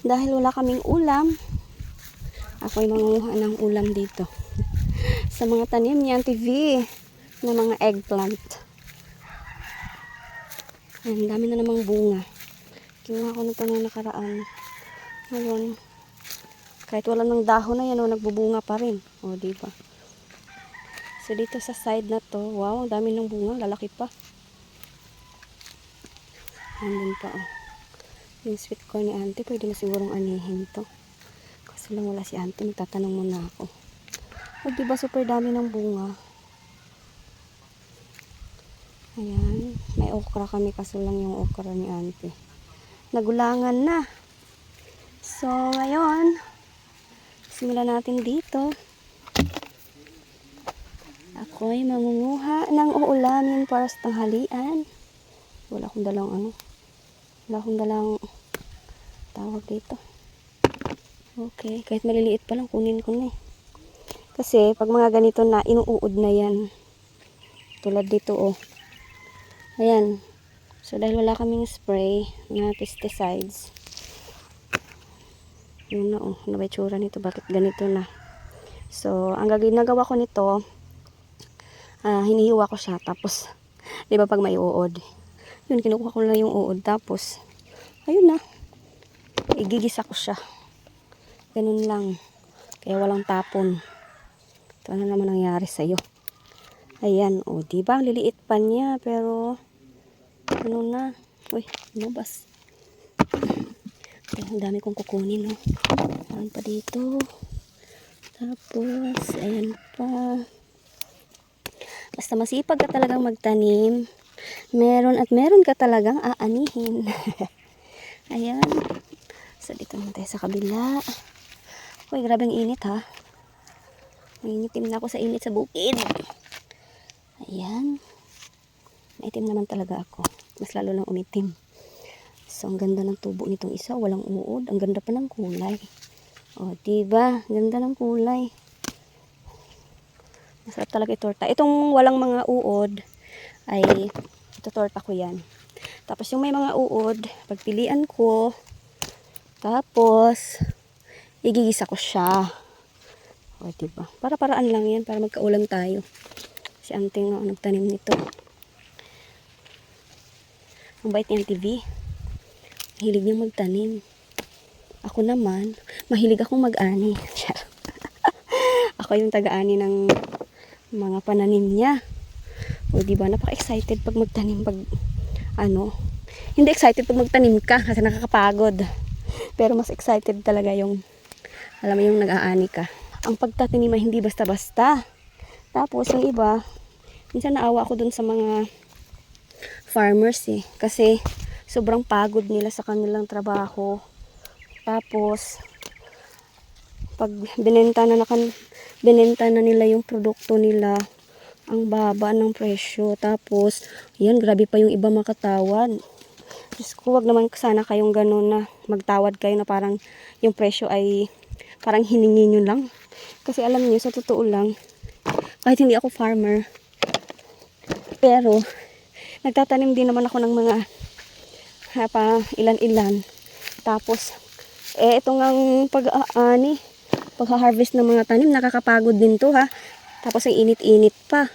Dahil wala kaming ulam, ako'y mangunguha ng ulam dito. Sa mga tanim ni Auntie V na mga eggplant. Ang dami na namang bunga. Kinuha ko na ito nung nakaraan. Ngayon, kahit wala ng dahon na yan, nagbubunga pa rin. O, diba? So, dito sa side na to, wow, ang dami ng bunga. Lalaki pa. Andun pa, oh. Yung sweet corn ni Auntie, pwede na sigurong anihin to. Kasi lang wala si Auntie, magtatanong muna ako. O, diba super dami ng bunga? Ayan. May okra kami, kaso lang yung okra ni Auntie nagulangan na. So, ngayon, simulan natin dito. Ako'y mangunguha ng uulamin para sa tanghalian. Wala akong dalang tawag dito. Okay, kahit maliliit pa lang, kunin ko na eh. Kasi, pag mga ganito na, inuud na yan. Tulad dito, oh. Ayan. So, dahil wala kaming spray na pesticides, yun na, oh. Ano ba itsura nito? Bakit ganito na? So, ang ginagawa ko nito, hinihiwa ko siya. Tapos, di ba pag may uod? Yun, kinukuha ko lang yung uod. Tapos, ayun na. Igigisa ko siya. Ganun lang. Kaya walang tapon. Ito na naman nangyari sa'yo. Ayan, o, diba? Ang liliit pa niya, pero, ano na? Uy, lumabas. Ang dami kong kukunin, no? Ayan pa dito. Tapos, ayan pa. Basta masipag ka talagang magtanim, meron ka talagang aanihin. Ayan. So, dito naman tayo sa kabila. Uy, grabe ang init, ha? Nangingitim na ako sa init sa bukid. Ayan. Maitim naman talaga ako. Mas lalo lang umitim. So, ang ganda ng tubo nitong isa. Walang uod. Ang ganda pa ng kulay. O, diba? Ganda ng kulay. Masarap talaga itorta. Itong walang mga uod, ay itutorta ko yan. Tapos, yung may mga uod, pagpilian ko. Tapos, igigisa ko siya. O, diba? Para-paraan lang yan. Para magkaulam tayo. Si Auntie nga nagtanim nito. Ang bait niya TV. Mahilig niyang magtanim. Ako naman, mahilig akong mag-ani. Ako yung taga-ani ng mga pananim niya. O, diba? Napaka-excited pag magtanim. Hindi excited pag magtanim ka kasi nakakapagod. Pero mas excited talaga yung, alam mo yung nag-aani ka. Ang pagtatanim ay hindi basta-basta. Tapos yung iba, minsan naawa ako dun sa mga farmers eh. Kasi sobrang pagod nila sa kanilang trabaho. Tapos, pag binenta na nila yung produkto nila, ang baba ng presyo. Tapos, yan, grabe pa yung iba makatawad. Diyos ko, wag naman sana kayong ganun na magtawad kayo na parang yung presyo ay parang hiningi nyo lang. Kasi alam niyo, sa totoo lang, kahit hindi ako farmer, pero nagtatanim din naman ako ng mga ilan-ilan. Tapos, ito ngang pag-harvest ng mga tanim, nakakapagod din to, ha. Tapos, ang init-init pa.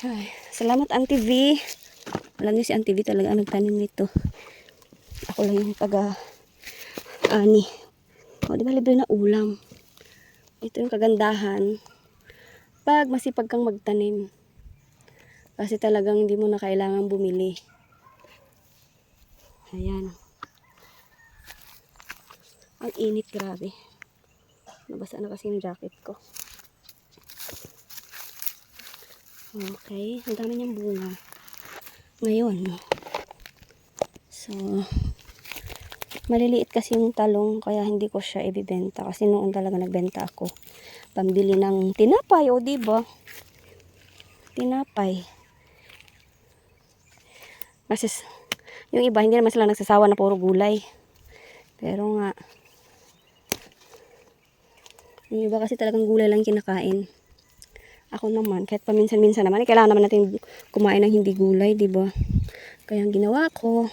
Ay, salamat, Auntie V. Alam niyo si Auntie V talaga ang nagtanim nito. Ako lang yung taga-ani. O, diba libre na ulam? Ito yung kagandahan pag masipag kang magtanim. Kasi talagang hindi mo na kailangan bumili. Ayan. Ang init, grabe. Nabasa na kasi yung jacket ko. Okay. Ang dami niyang bunga. Ngayon. So, maliliit kasi yung talong kaya hindi ko siya ibibenta. Kasi noon talaga nagbenta ako. Pambili ng tinapay. O, diba? Tinapay. Kasi yung iba hindi naman sila nagsasawa na puro gulay. Pero nga yung iba kasi talagang gulay lang kinakain. Ako naman kahit paminsan-minsan naman kailangan naman natin kumain ng hindi gulay, di ba? Kaya ang ginawa ko,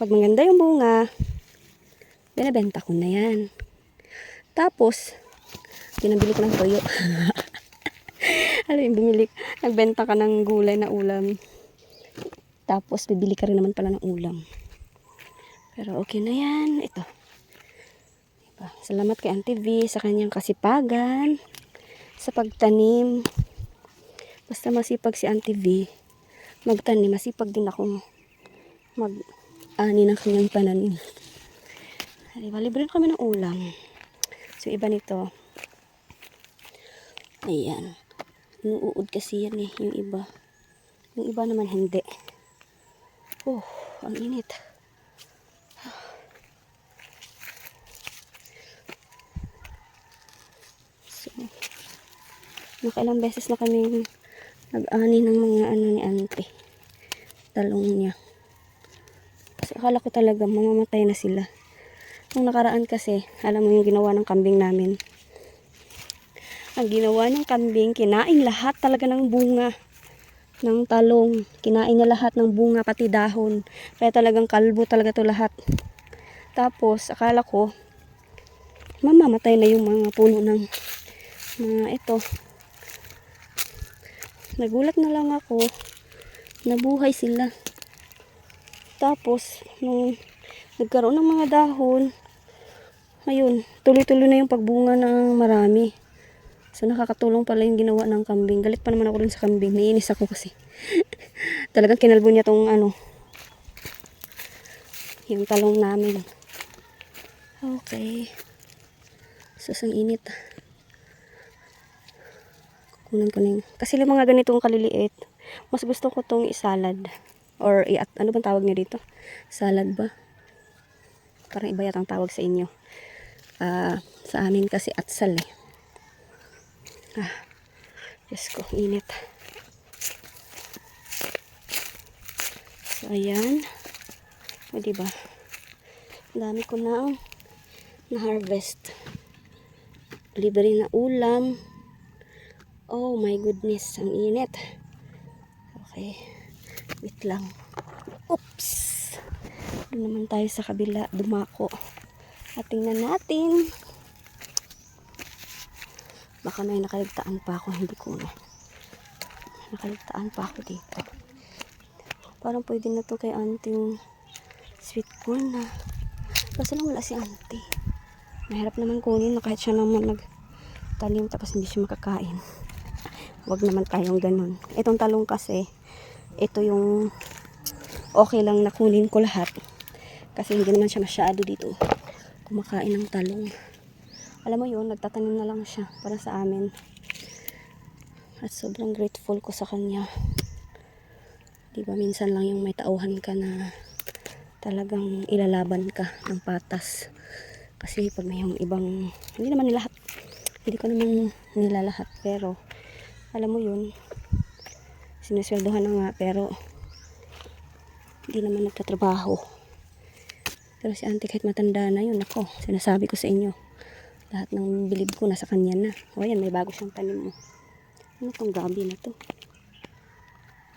pag maganda yung bunga, Binibenta ko na yan. Tapos, pinabili ko ng toyo. Alam mo, nagbenta ka ng gulay na ulam. Tapos, bibili ka rin naman pala ng ulam. Pero okay na yan. Ito. Diba? Salamat kay Auntie V sa kanyang kasipagan sa pagtanim. Basta masipag si Auntie V magtanim, masipag din ako mag-ani ng kanyang pananim. Diba? Libre kami ng ulam. So, iba nito. Ayan. Inuud kasi yan eh, yung iba. Yung iba naman hindi. Oh, ang init. So, nakailang beses na kami nag-ani ng mga ano ni Auntie. Talong niya. Kasi akala ko talaga mamamatay na sila. Nung nakaraan kasi, alam mo yung ginawa ng kambing namin. Ang ginawa ng kambing, kinain lahat talaga ng bunga ng talong. Kinain niya lahat ng bunga, pati dahon. Kaya talagang kalbo talaga to lahat. Tapos, akala ko, mamamatay na yung mga puno ng mga ito. Nagulat na lang ako, nabuhay sila. Tapos, nung nagkaroon ng mga dahon, ayun, tuloy-tuloy na yung pagbunga ng marami. So, nakakatulong pala yung ginawa ng kambing. Galit pa naman ako rin sa kambing. Naiinis ako kasi. Talagang kinalbo niya tong ano, yung talong namin. Okay. So, ang init. Kukunan ko na yung, kasi yung mga ganitong kaliliit, mas gusto ko tong isalad. Or, ano bang tawag niyo dito? Salad ba? Parang iba yata ang tawag sa inyo. Sa amin kasi atsal eh. Diyos ko, init. So, ayan. O, diba? Dami ko na na-harvest. Libre na ulam. Oh my goodness, ang init. Okay. Wait lang. Oops! Doon naman tayo sa kabila, dumako. At tingnan natin. Baka may nakaligtaan pa ako, hindi ko na. Nakaligtaan pa ako dito. Parang pwede na to kay Auntie yung sweet corn na. Kasi lang wala si Auntie. Mahirap naman kunin na kahit siya naman nagtanim tapos hindi siya makakain. Huwag naman tayong ganun. Itong talong kasi, ito yung okay lang na kunin ko lahat. Kasi hindi naman siya masyado dito kumakain ng talong. Alam mo yun, nagtatanim na lang siya para sa amin. At sobrang grateful ko sa kanya. Diba, minsan lang yung may tauhan ka na talagang ilalaban ka ng patas. Kasi pag may yung ibang, hindi naman nilahat. Hindi ko naman nilalahat. Pero, alam mo yun, sinesweldohan na nga, pero hindi naman nagtatrabaho. Pero si Auntie kahit matanda na yun, ako, sinasabi ko sa inyo. Lahat ng bilib ko nasa kanya na. O yan, may bago siyang tanim mo. Ano tong gabi na to?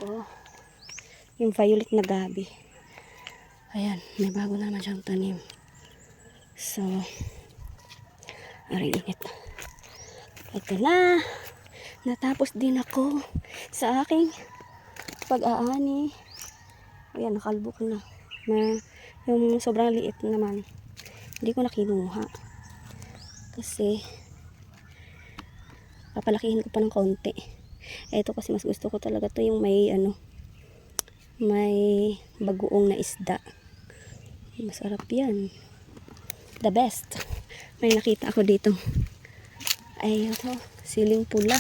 Oh, yung violet na gabi. Ayan, may bago naman siyang tanim. So, aray init. Ito na. Natapos din ako sa aking pag-aani. Ayan, nakalbo ko na. Yung sobrang liit naman, hindi ko na kinuha. Kasi, papalakihin ko pa ng konti. Ito kasi mas gusto ko talaga to yung may may bagoong na isda. Masarap yan. The best. May nakita ako dito. Ay, ito. Siling pula.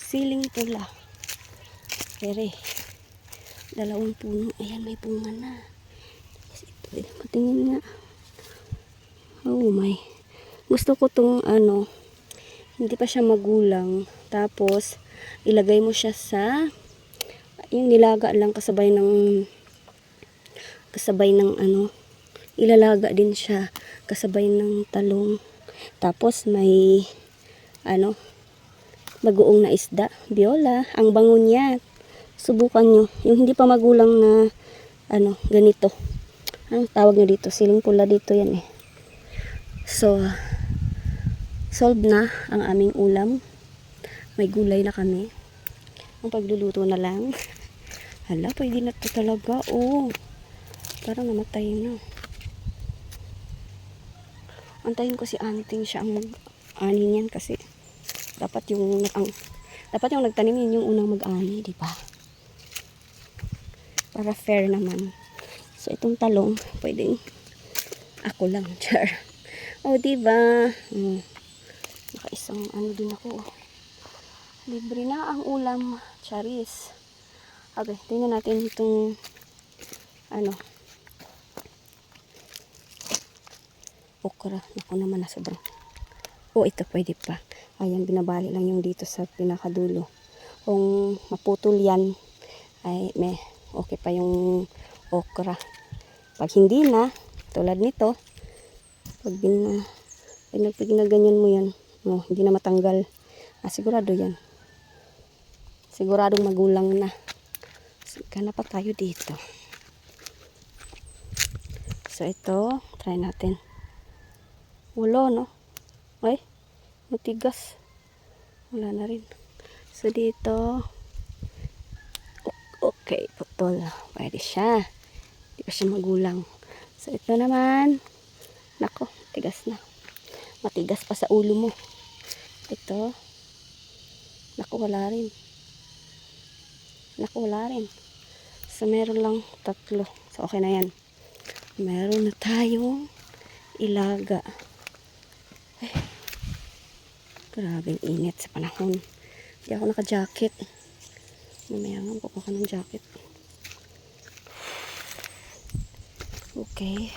Siling pula. Pero, dalawang puno. Ayan, may bunga na. Ito, patingin nga. Oh my. Gusto ko tong hindi pa siya magulang. Tapos, ilagay mo siya sa, yung nilaga lang kasabay ng ilalaga din siya kasabay ng talong. Tapos, may, bagoong na isda. Biola. Ang bango niya. Subukan nyo. Yung hindi pa magulang na, ganito. Anong tawag nyo dito? Siling pula dito yan eh. So, solved na ang aming ulam. May gulay na kami. Ang pagluluto na lang. Hala, pwede na to talaga. Oh, parang namatay na. Antayin ko si Anting siya ang mag-ani niyan kasi dapat yung nagtanim yun yung unang mag-ani, di ba? Para fair naman. So itong talong, pwedeng ako lang, char. Oh, di ba? Nakaisang ano din ako. Libre na ang ulam, charis. Okay, tingnan natin itong ano. Okra. Naku naman na sobrang. Oh, ito pwede pa. Ayan, binabali lang yung dito sa pinakadulo. Kung maputol yan, ay may okay pa yung okra. Pag hindi na, tulad nito, pag ginaganyan mo yan, no, hindi na matanggal. Sigurado yan. Siguradong magulang na. Gana pa tayo dito. So ito, try natin. Wala, no? Ay, matigas. Wala na rin. So dito, okay, putol. Pwede siya. Hindi pa siya magulang. So ito naman, nako, tigas na. Matigas pa sa ulo mo. Ito, nako, wala rin. Nako, wala rin. So meron lang 3. So okay na yan. Meron na tayong ilaga. Ay, grabing init sa panahon. Hindi ako naka-jacket. Mamaya nga kukuha ka ng jacket. Okay.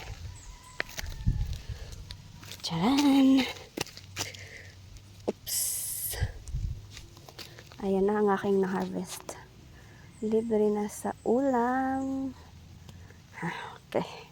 Tcharan! Oops! Ayan na ang aking na-harvest. Libre na sa ulam. Okay.